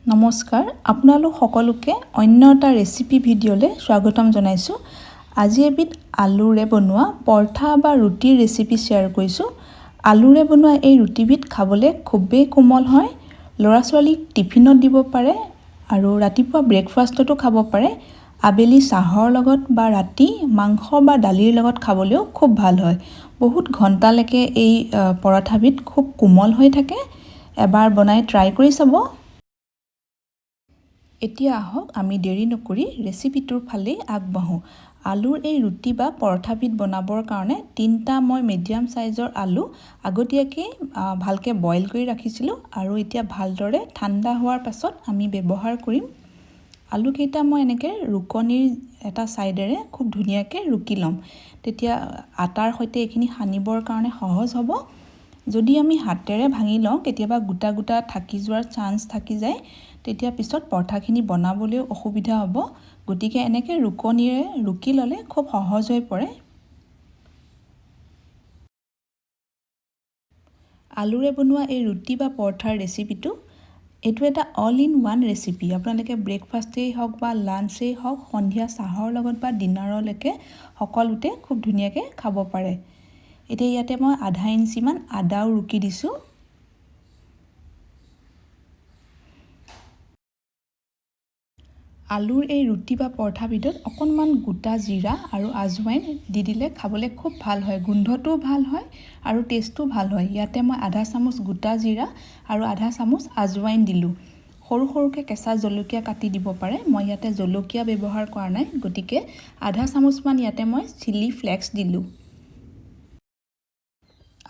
নমস্কাৰ আপোনালোক সকলোকে অন্য এটা ৰেচিপি ভিডিঅ'লৈ স্বাগতম জনাইছোঁ। আজি এবিধ আলুৰে বনোৱা পৰঠা বা ৰুটিৰ ৰেচিপি শ্বেয়াৰ কৰিছোঁ। আলুৰে বনোৱা এই ৰুটিবিধ খাবলৈ খুবেই কোমল হয়। ল'ৰা ছোৱালীক টিফিনত দিব পাৰে আৰু ৰাতিপুৱা ব্ৰেকফাষ্টতো খাব পাৰে। আবেলি চাহৰ লগত বা ৰাতি মাংস বা দালিৰ লগত খাবলৈও খুব ভাল হয়। বহুত ঘণ্টালৈকে এই পৰঠাবিধ খুব কোমল হৈ থাকে। এবাৰ বনাই ট্ৰাই কৰি চাব। এতিয়া আহক আমি দেৰি নকৰি ৰেচিপিটোৰ ফালেই আগবাঢ়োঁ। আলুৰ এই ৰুটি বা পৰঠাবিধ বনাবৰ কাৰণে 3টা মই মিডিয়াম চাইজৰ আলু আগতীয়াকৈ ভালকৈ বইল কৰি ৰাখিছিলোঁ আৰু এতিয়া ভালদৰে ঠাণ্ডা হোৱাৰ পাছত আমি ব্যৱহাৰ কৰিম। আলুকেইটা মই এনেকৈ ৰুকনিৰ এটা ছাইডেৰে খুব ধুনীয়াকৈ ৰুকি ল'ম। তেতিয়া আটাৰ সৈতে এইখিনি সানিবৰ কাৰণে সহজ হ'ব। যদি আমি হাতেৰে ভাঙি লওঁ কেতিয়াবা গোটা গোটা থাকি যোৱাৰ চান্স থাকি যায়, তেতিয়া পিছত পৰঠাখিনি বনাবলৈও অসুবিধা হ'ব। গতিকে এনেকৈ ৰুকনিৰে ৰুকি ল'লে খুব সহজ হৈ পৰে। আলুৰে বনোৱা এই ৰুটি বা পৰঠাৰ ৰেচিপিটো এইটো এটা অল ইন ওৱান ৰেচিপি। আপোনালোকে ব্ৰেকফাষ্টেই হওক বা লাঞ্চেই হওক, সন্ধিয়া চাহৰ লগত বা ডিনাৰলৈকে সকলোতে খুব ধুনীয়াকৈ খাব পাৰে। এতিয়া ইয়াতে মই আধা ইঞ্চিমান আদাও ৰুকি দিছোঁ। আলুৰ এই ৰুটি বা পৰঠাবিধত অকণমান গোটা জিৰা আৰু আজৱাইন দি দিলে খাবলৈ খুব ভাল হয়। গোন্ধটোও ভাল হয় আৰু টেষ্টটোও ভাল হয়। ইয়াতে মই আধা চামুচ গোটা জিৰা আৰু আধা চামুচ আজৱাইন দিলোঁ। সৰু সৰুকৈ কেঁচা জলকীয়া কাটি দিব পাৰে। মই ইয়াতে জলকীয়া ব্যৱহাৰ কৰা নাই, গতিকে আধা চামুচমান ইয়াতে মই চিলি ফ্লেক্স দিলোঁ।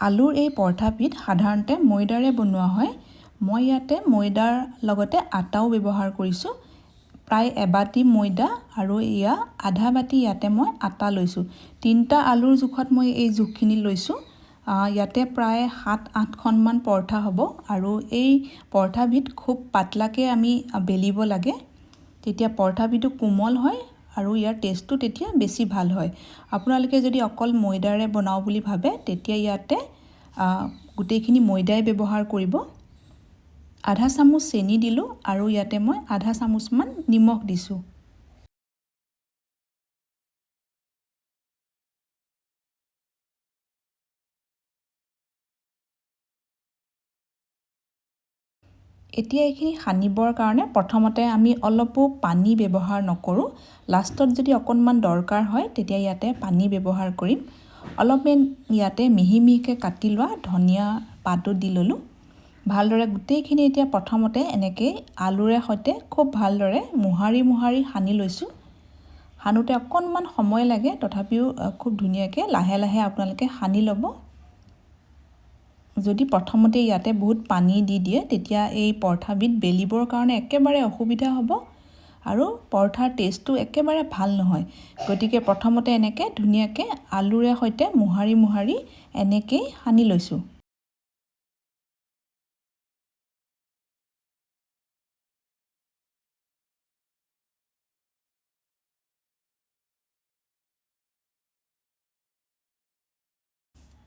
আলুৰ এই পৰঠাবিধ সাধাৰণতে ময়দাৰে বনোৱা হয়। মই ইয়াতে ময়দাৰ লগতে আটাও ব্যৱহাৰ কৰিছোঁ। প্ৰায় এবাটি ময়দা আৰু এয়া আধা বাটি ইয়াতে মই আটা লৈছোঁ। 3টা আলুৰ জোখত মই এই জোখখিনি লৈছোঁ। ইয়াতে প্ৰায় 7-8খনমান পৰঠা হ'ব আৰু এই পৰঠাবিধ খুব পাতলাকৈ আমি বেলিব লাগে। তেতিয়া পৰঠাবিধো কোমল হয় আৰু ইয়াৰ টেষ্টটো তেতিয়া বেছি ভাল হয়। আপোনালোকে যদি অকল ময়দাৰে বনাওঁ বুলি ভাবে তেতিয়া ইয়াতে গোটেইখিনি ময়দাই ব্যৱহাৰ কৰিব। আধা চামুচ চেনি দিলোঁ আৰু ইয়াতে মই আধা চামুচমান নিমখ দিছোঁ। এতিয়া এইখিনি সানিবৰ কাৰণে প্ৰথমতে আমি অলপো পানী ব্যৱহাৰ নকৰোঁ। লাষ্টত যদি অকণমান দৰকাৰ হয় তেতিয়া ইয়াতে পানী ব্যৱহাৰ কৰিম। অলপমান ইয়াতে মিহি মিহিকৈ কাটি লোৱা ধনিয়া পাতো দি ল'লোঁ। ভালদৰে গোটেইখিনি এতিয়া প্ৰথমতে এনেকৈ আলুৰে সৈতে খুব ভালদৰে মোহাৰি সানি লৈছোঁ। সানোতে অকণমান সময় লাগে, তথাপিও খুব ধুনীয়াকৈ লাহে লাহে আপোনালোকে সানি ল'ব। যদি প্ৰথমতে ইয়াতে বহুত পানী দি দিয়ে তেতিয়া এই পৰঠাবিধ বেলিবৰ কাৰণে একেবাৰে অসুবিধা হ'ব আৰু পৰঠাৰ টেষ্টটো একেবাৰে ভাল নহয়। গতিকে প্ৰথমতে এনেকৈ ধুনীয়াকৈ আলুৰে সৈতে মোহাৰি এনেকৈয়ে সানি লৈছোঁ।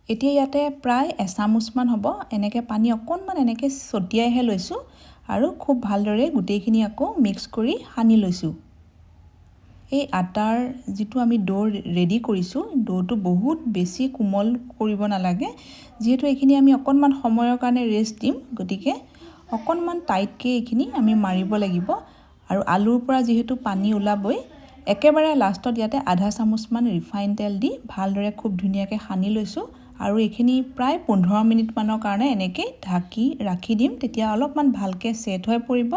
এতিয়া ইয়াতে প্ৰায় এচামুচমান হ'ব এনেকৈ পানী অকণমান এনেকৈ ছটিয়াইহে লৈছোঁ আৰু খুব ভালদৰে গোটেইখিনি আকৌ মিক্স কৰি সানি লৈছোঁ। এই আটাৰ যিটো আমি ডো ৰেডি কৰিছোঁ, ডোটো বহুত বেছি কোমল কৰিব নালাগে। যিহেতু এইখিনি আমি অকণমান সময়ৰ কাৰণে ৰেষ্ট দিম, গতিকে অকণমান টাইটকৈ এইখিনি আমি মাৰিব লাগিব। আৰু আলুৰ পৰা যিহেতু পানী ওলাবই, একেবাৰে লাষ্টত ইয়াতে আধা চামুচমান ৰিফাইন তেল দি ভালদৰে খুব ধুনীয়াকৈ সানি লৈছোঁ আৰু এইখিনি প্ৰায় 15 মিনিটমানৰ কাৰণে এনেকৈ ঢাকি ৰাখি দিম। তেতিয়া অলপমান ভালকৈ ছেট হৈ পৰিব।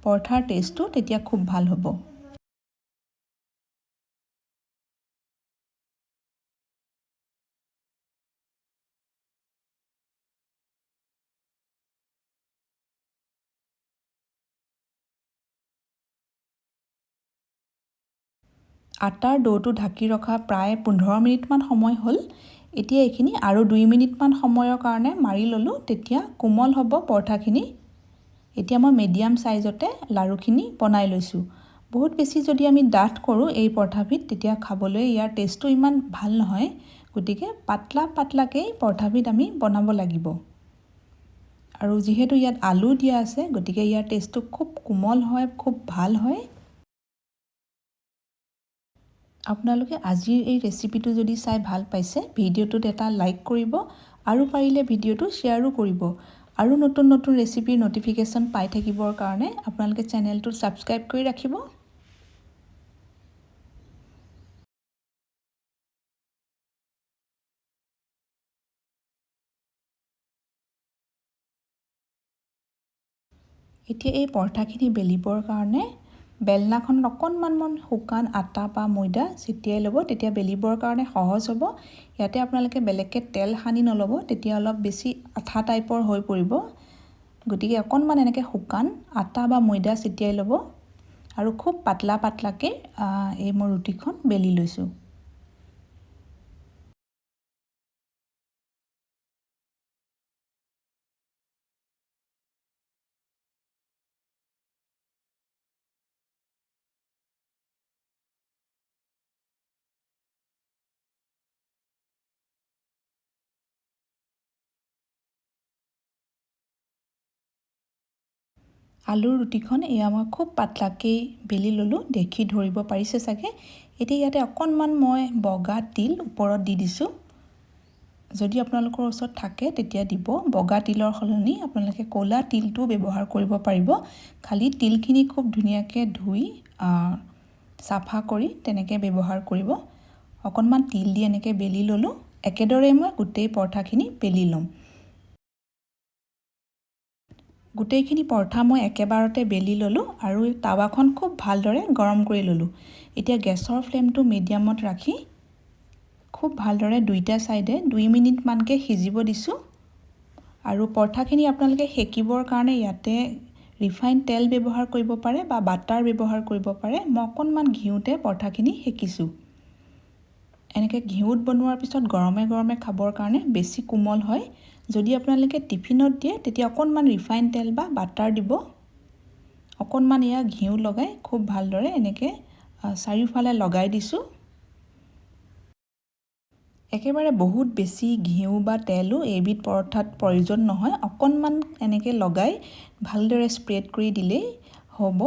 পৰঠাৰ টেষ্টটো তেতিয়া খুব ভাল হ'ব। আটাৰ ডোটো ঢাকি ৰখা প্ৰায় 15 মিনিটমান সময় হ'ল। এতিয়া এইখিনি আৰু 2 মিনিটমান সময়ৰ কাৰণে মাৰি ল'লোঁ, তেতিয়া কোমল হ'ব পৰঠাখিনি। এতিয়া মই মিডিয়াম চাইজতে লাৰুখিনি বনাই লৈছোঁ। বহুত বেছি যদি আমি ডাঠ কৰোঁ এই পৰঠাবিধ তেতিয়া খাবলৈ ইয়াৰ টেষ্টটো ইমান ভাল নহয়। গতিকে পাতলাকৈ পৰঠাবিধ আমি বনাব লাগিব। আৰু যিহেতু ইয়াত আলু দিয়া আছে গতিকে ইয়াৰ টেষ্টটো খুব কোমল হয়, খুব ভাল হয়। আপোনালোকে আজিৰ এই ৰেচিপিটো যদি চাই ভাল পাইছে ভিডিঅ'টোত এটা লাইক কৰিব আৰু পাৰিলে ভিডিঅ'টো শ্বেয়াৰো কৰিব। আৰু নতুন নতুন ৰেচিপিৰ নটিফিকেশ্যন পাই থাকিবৰ কাৰণে আপোনালোকে চেনেলটো ছাবস্ক্ৰাইব কৰি ৰাখিব। এতিয়া এই পৰঠাখিনি বেলিবৰ কাৰণে বেলনাখনত অকণমান শুকান আটা বা ময়দা ছিটিয়াই ল'ব, তেতিয়া বেলিবৰ কাৰণে সহজ হ'ব। ইয়াতে আপোনালোকে বেলেগকৈ তেল সানি নল'ব, তেতিয়া অলপ বেছি আঠা টাইপৰ হৈ পৰিব। গতিকে অকণমান এনেকৈ শুকান আটা বা ময়দা ছিটিয়াই ল'ব আৰু খুব পাতলা পাতলাকৈ এই মই ৰুটিখন বেলি লৈছোঁ। আলুৰ ৰুটিখন এয়া মই খুব পাতলাকৈ বেলি ল'লোঁ, দেখি ধৰিব পাৰিছে চাগে। এতিয়া ইয়াতে অকণমান মই বগা তিল ওপৰত দি দিছোঁ। যদি আপোনালোকৰ ওচৰত থাকে তেতিয়া দিব। বগা তিলৰ সলনি আপোনালোকে ক'লা তিলটো ব্যৱহাৰ কৰিব পাৰিব। খালি তিলখিনি খুব ধুনীয়াকৈ ধুই চাফা কৰি তেনেকৈ ব্যৱহাৰ কৰিব। অকণমান তিল দি এনেকৈ বেলি ল'লোঁ। একেদৰে মই গোটেই পৰঠাখিনি বেলি ল'ম। গোটেইখিনি পৰঠা মই একেবাৰতে বেলি ল'লোঁ আৰু টাৱাখন খুব ভালদৰে গৰম কৰি ল'লোঁ। এতিয়া গেছৰ ফ্লেমটো মিডিয়ামত ৰাখি খুব ভালদৰে দুইটা ছাইডে 2 মিনিটমানকৈ সিজিব দিছোঁ। আৰু পৰঠাখিনি আপোনালোকে সেকিবৰ কাৰণে ইয়াতে ৰিফাইন তেল ব্যৱহাৰ কৰিব পাৰে বা বাটাৰ ব্যৱহাৰ কৰিব পাৰে। মই অকণমান ঘিউতে পৰঠাখিনি সেকিছোঁ। এনেকৈ ঘিউত বনোৱাৰ পিছত গৰমে গৰমে খাবৰ কাৰণে বেছি কোমল হয়। যদি আপোনালোকে টিফিনত দিয়ে তেতিয়া অকণমান ৰিফাইন তেল বা বাটাৰ দিব। অকণমান এয়া ঘিউ লগাই খুব ভালদৰে এনেকৈ চাৰিওফালে লগাই দিছোঁ। একেবাৰে বহুত বেছি ঘিউ বা তেলো এইবিধ পৰঠাত প্ৰয়োজন নহয়। অকণমান এনেকৈ লগাই ভালদৰে স্প্ৰেড কৰি দিলেই হ'ব।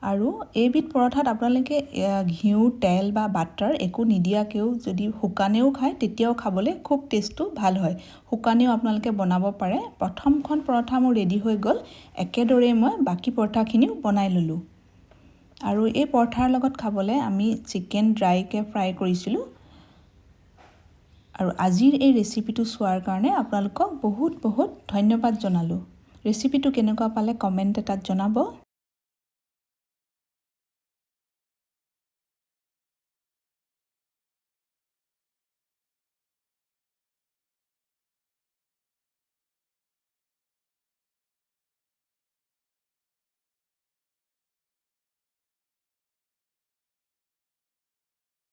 আৰু এইবিধ পৰঠাত আপোনালোকে ঘিউ তেল বা বাটাৰ একো নিদিয়াকৈও যদি শুকানেও খায় তেতিয়াও খাবলৈ খুব টেষ্টটো ভাল হয়। শুকানেও আপোনালোকে বনাব পাৰে। প্ৰথমখন পৰঠা মোৰ ৰেডি হৈ গ'ল। একেদৰেই মই বাকী পৰঠাখিনিও বনাই ল'লোঁ। আৰু এই পৰঠাৰ লগত খাবলৈ আমি চিকেন ড্ৰাইকৈ ফ্ৰাই কৰিছিলোঁ। আৰু আজিৰ এই ৰেচিপিটো চোৱাৰ কাৰণে আপোনালোকক বহুত বহুত ধন্যবাদ জনালোঁ। ৰেচিপিটো কেনেকুৱা পালে কমেণ্ট এটাত জনাব।